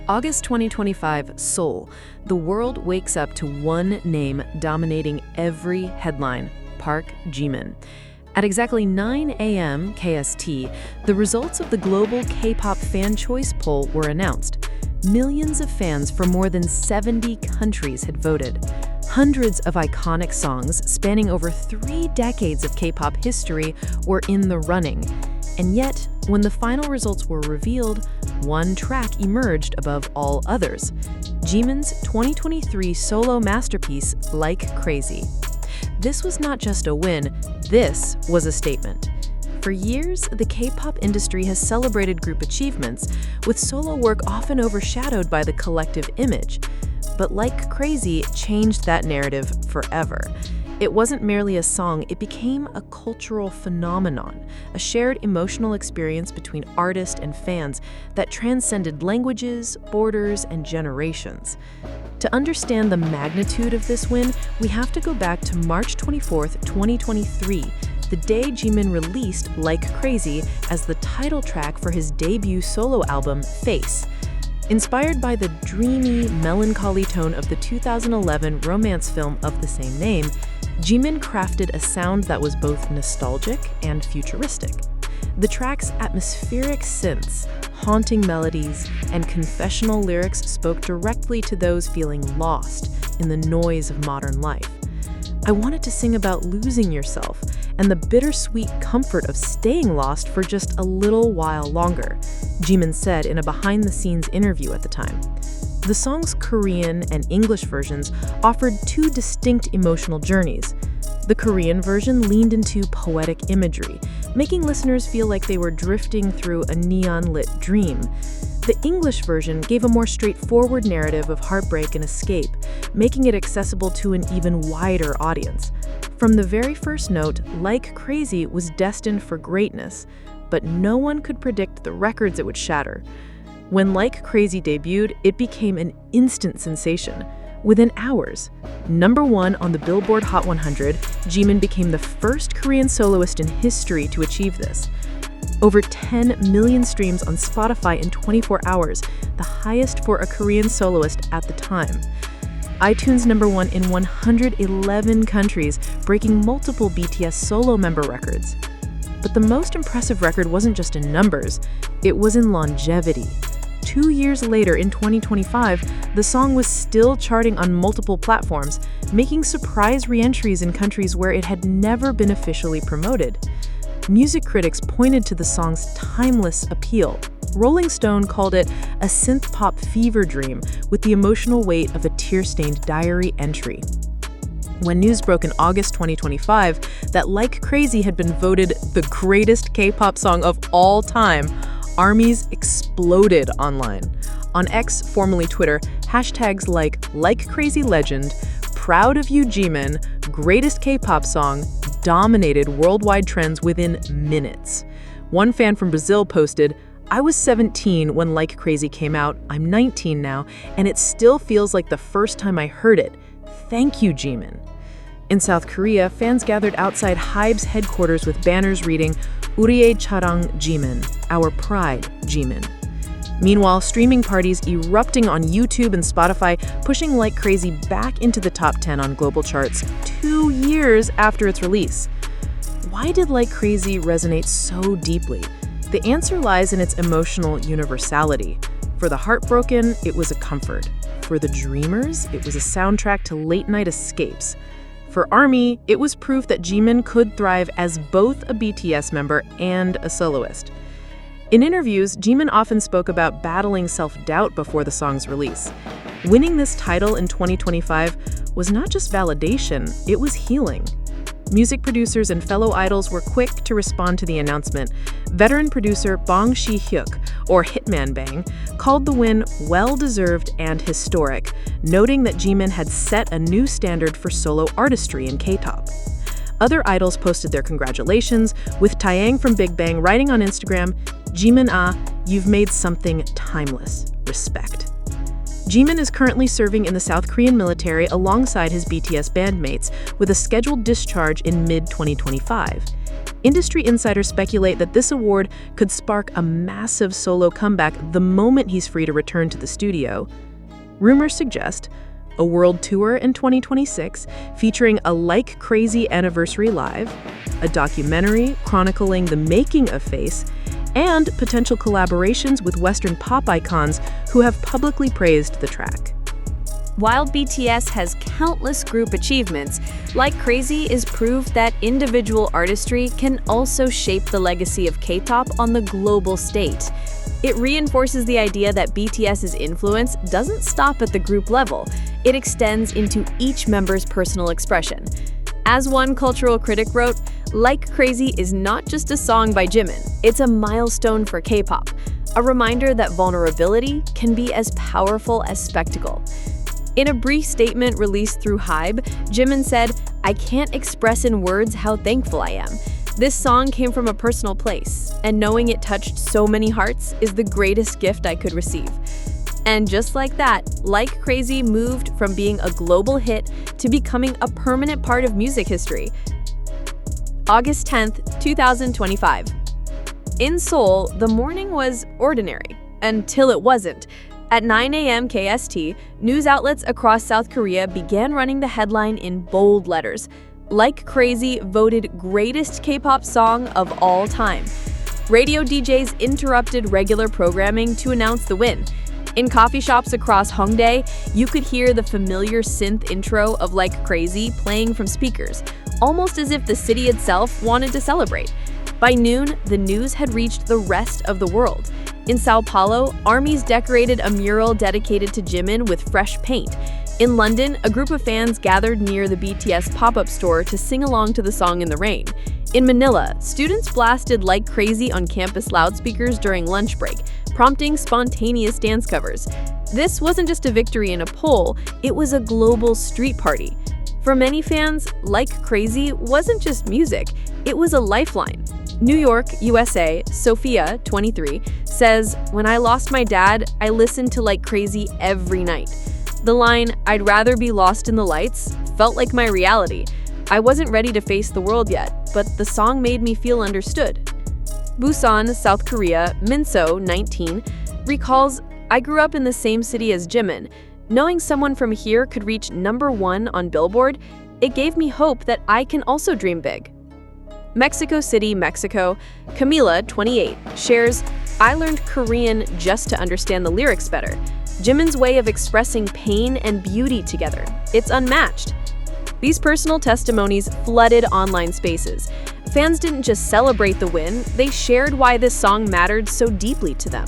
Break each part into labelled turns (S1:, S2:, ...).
S1: August 2025, Seoul. The world wakes up to one name dominating every headline: Park Jimin. At exactly 9 a.m. KST, the results of the global K-pop fan choice poll were announced. Millions of fans from more than 70 countries had voted. Hundreds of iconic songs spanning over 3 decades of K-pop history were in the running. And yet, when the final results were revealed, one track emerged above all others: Jimin's 2023 solo masterpiece, Like Crazy. This was not just a win, this was a statement. For years, the K-pop industry has celebrated group achievements, with solo work often overshadowed by the collective image. But Like Crazy changed that narrative forever. It wasn't merely a song, it became a cultural phenomenon, a shared emotional experience between artist and fans that transcended languages, borders, and generations. To understand the magnitude of this win, we have to go back to March 24, 2023, the day Jimin released Like Crazy as the title track for his debut solo album, Face. Inspired by the dreamy, melancholy tone of the 2011 romance film of the same name, Jimin crafted a sound that was both nostalgic and futuristic. The track's atmospheric synths, haunting melodies, and confessional lyrics spoke directly to those feeling lost in the noise of modern life. I wanted to sing about losing yourself and the bittersweet comfort of staying lost for just a little while longer, Jimin said in a behind-the-scenes interview at the time. The song's Korean and English versions offered 2 distinct emotional journeys. The Korean version leaned into poetic imagery, making listeners feel like they were drifting through a neon-lit dream. The English version gave a more straightforward narrative of heartbreak and escape, making it accessible to an even wider audience. From the very first note, Like Crazy was destined for greatness, but no one could predict the records it would shatter. When Like Crazy debuted, it became an instant sensation. Within hours, #1 on the Billboard Hot 100, Jimin became the first Korean soloist in history to achieve this. Over 10 million streams on Spotify in 24 hours, the highest for a Korean soloist at the time. iTunes #1 in 111 countries, breaking multiple BTS solo member records. But the most impressive record wasn't just in numbers, it was in longevity. 2 years later, in 2025, the song was still charting on multiple platforms, making surprise re-entries in countries where it had never been officially promoted. Music critics pointed to the song's timeless appeal. Rolling Stone called it a synth-pop fever dream with the emotional weight of a tear-stained diary entry. When news broke in August 2025 that Like Crazy had been voted the greatest K-pop song of all time, armies exploded online. On X, formerly Twitter, hashtags like Crazy Legend, Proud of You Jimin, Greatest K-pop Song dominated worldwide trends within minutes. One fan from Brazil posted, "I was 17 when Like Crazy came out, I'm 19 now, and it still feels like the first time I heard it. Thank you, Jimin." In South Korea, fans gathered outside HYBE's headquarters with banners reading, "우리의 자랑 Jimin, our pride Jimin." Meanwhile, streaming parties erupting on YouTube and Spotify, pushing Like Crazy back into the top 10 on global charts 2 years after its release. Why did Like Crazy resonate so deeply? The answer lies in its emotional universality. For the heartbroken, it was a comfort. For the dreamers, it was a soundtrack to late-night escapes. For ARMY, it was proof that Jimin could thrive as both a BTS member and a soloist. In interviews, Jimin often spoke about battling self-doubt before the song's release. Winning this title in 2025 was not just validation, it was healing. Music producers and fellow idols were quick to respond to the announcement. Veteran producer Bong Si-hyuk, or Hitman Bang, called the win well-deserved and historic, noting that Jimin had set a new standard for solo artistry in K-pop. Other idols posted their congratulations, with Taeyang from Big Bang writing on Instagram, "Jimin you've made something timeless. Respect." Jimin is currently serving in the South Korean military alongside his BTS bandmates, with a scheduled discharge in mid-2025. Industry insiders speculate that this award could spark a massive solo comeback the moment he's free to return to the studio. Rumors suggest a world tour in 2026 featuring a Like Crazy Anniversary Live, a documentary chronicling the making of Face, and potential collaborations with Western pop icons who have publicly praised the track.
S2: While BTS has countless group achievements, Like Crazy is proof that individual artistry can also shape the legacy of K-pop on the global stage. It reinforces the idea that BTS's influence doesn't stop at the group level. It extends into each member's personal expression. As one cultural critic wrote, Like Crazy is not just a song by Jimin, it's a milestone for K-pop, a reminder that vulnerability can be as powerful as spectacle. In a brief statement released through Hybe, Jimin said, "I can't express in words how thankful I am. This song came from a personal place, and knowing it touched so many hearts is the greatest gift I could receive." And just like that, Like Crazy moved from being a global hit to becoming a permanent part of music history. August 10th, 2025. In Seoul, the morning was ordinary, until it wasn't. At 9 a.m. KST, news outlets across South Korea began running the headline in bold letters. Like Crazy voted greatest K-pop song of all time. Radio DJs interrupted regular programming to announce the win. In coffee shops across Hongdae, you could hear the familiar synth intro of Like Crazy playing from speakers, almost as if the city itself wanted to celebrate. By noon, the news had reached the rest of the world. In Sao Paulo, armies decorated a mural dedicated to Jimin with fresh paint. In London, a group of fans gathered near the BTS pop-up store to sing along to the song in the rain. In Manila, students blasted Like Crazy on campus loudspeakers during lunch break, prompting spontaneous dance covers. This wasn't just a victory in a poll, it was a global street party. For many fans, Like Crazy wasn't just music, it was a lifeline. New York, USA, Sophia, 23, says, "When I lost my dad, I listened to Like Crazy every night. The line, 'I'd rather be lost in the lights,' felt like my reality. I wasn't ready to face the world yet, but the song made me feel understood." Busan, South Korea, Minso, 19, recalls, "I grew up in the same city as Jimin. Knowing someone from here could reach #1 on Billboard, it gave me hope that I can also dream big." Mexico City, Mexico, Camila, 28, shares, "I learned Korean just to understand the lyrics better. Jimin's way of expressing pain and beauty together. It's unmatched." These personal testimonies flooded online spaces. Fans didn't just celebrate the win, they shared why this song mattered so deeply to them.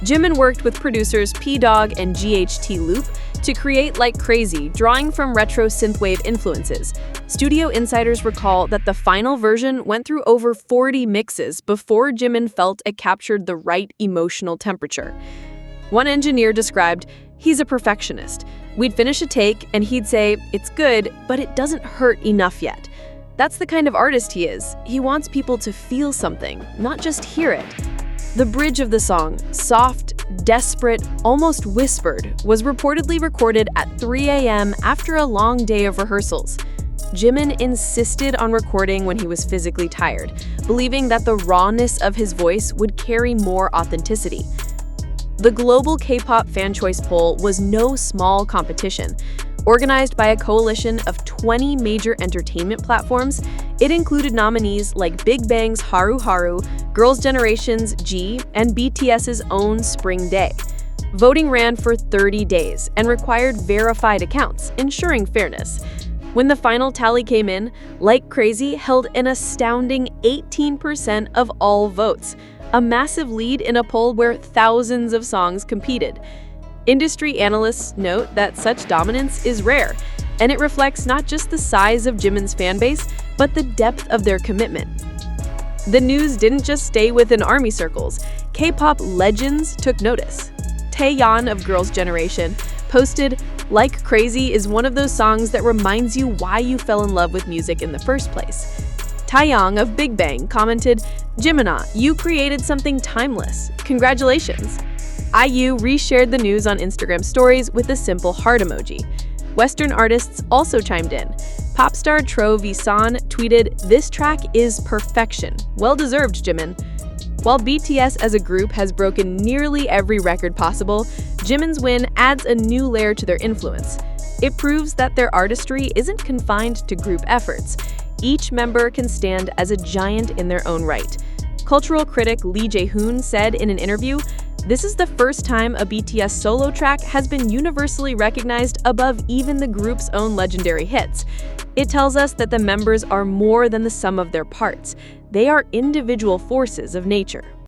S2: Jimin worked with producers P-Dog and GHT Loop to create Like Crazy, drawing from retro synthwave influences. Studio insiders recall that the final version went through over 40 mixes before Jimin felt it captured the right emotional temperature. One engineer described, "He's a perfectionist. We'd finish a take and he'd say, 'It's good, but it doesn't hurt enough yet.' That's the kind of artist he is. He wants people to feel something, not just hear it." The bridge of the song, soft, desperate, almost whispered, was reportedly recorded at 3 a.m. after a long day of rehearsals. Jimin insisted on recording when he was physically tired, believing that the rawness of his voice would carry more authenticity. The global K-pop fan choice poll was no small competition. Organized by a coalition of 20 major entertainment platforms, it included nominees like Big Bang's Haru Haru, Girls' Generation's G, and BTS's own Spring Day. Voting ran for 30 days and required verified accounts, ensuring fairness. When the final tally came in, Like Crazy held an astounding 18% of all votes, a massive lead in a poll where thousands of songs competed. Industry analysts note that such dominance is rare, and it reflects not just the size of Jimin's fanbase, but the depth of their commitment. The news didn't just stay within ARMY circles. K-pop legends took notice. Taeyeon of Girls' Generation posted, "Like Crazy is one of those songs that reminds you why you fell in love with music in the first place." Taeyong of Big Bang commented, "Jimina, you created something timeless. Congratulations." IU reshared the news on Instagram stories with a simple heart emoji. Western artists also chimed in. Pop star Tro Vson tweeted, "This track is perfection. Well deserved, Jimin." While BTS as a group has broken nearly every record possible, Jimin's win adds a new layer to their influence. It proves that their artistry isn't confined to group efforts. Each member can stand as a giant in their own right. Cultural critic Lee Jae-hoon said in an interview, "This is the first time a BTS solo track has been universally recognized above even the group's own legendary hits. It tells us that the members are more than the sum of their parts. They are individual forces of nature."